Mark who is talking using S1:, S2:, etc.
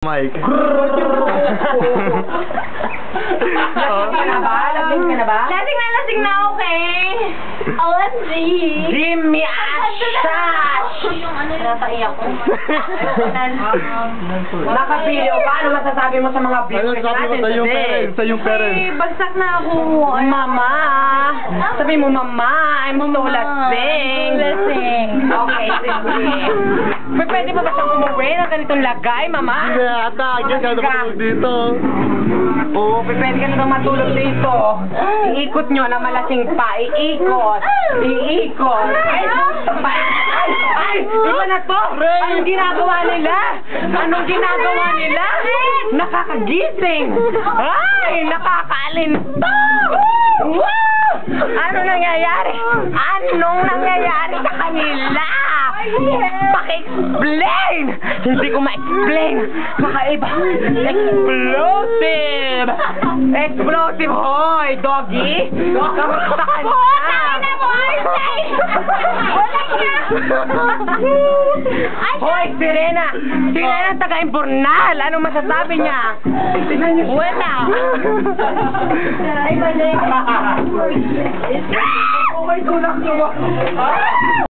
S1: Mike.
S2: Lasing ka na ba?
S3: Lasing na, okay? OMG!
S2: Give me a shot!
S3: Nataiyak ko.
S2: Nakapili o paano masasabi mo sa mga
S1: Ano
S2: viewers
S1: sabi mo
S2: natin
S1: sa iyong
S2: today?
S1: parents? Sa iyong parents?
S3: Eh, bagsak na ako.
S2: Mama! Sabi mo, Mama, I'm so lasing.
S3: Lasing.
S2: Okay, sige. Pwede ba ba siyang umuwi ng ganitong lagay, Mama?
S1: Hindi ata, agad ka matulog dito.
S2: Oo, pwede ka na matulog dito. Iikot nyo na malasing pa. Iikot. Iikot. Ay! Ay! Iba na to! Anong ginagawa nila? Anong ginagawa nila? Nakakagising! Ay! Nakakaalinto! Wow! Anong nangyayari? Anong nangyayari sa kanila? Paki-explain! Hindi ko ma-explain! Kakaiba! Explosive! Explosive! Hoy! Doggy! Kamusta ka na?
S3: na mo, Arsay! Wala niya!
S2: Hoy! Sirena! Sirena taga-Imbornal! Anong masasabi niya? Wala!
S3: Ay, mali.
S2: Oh my God!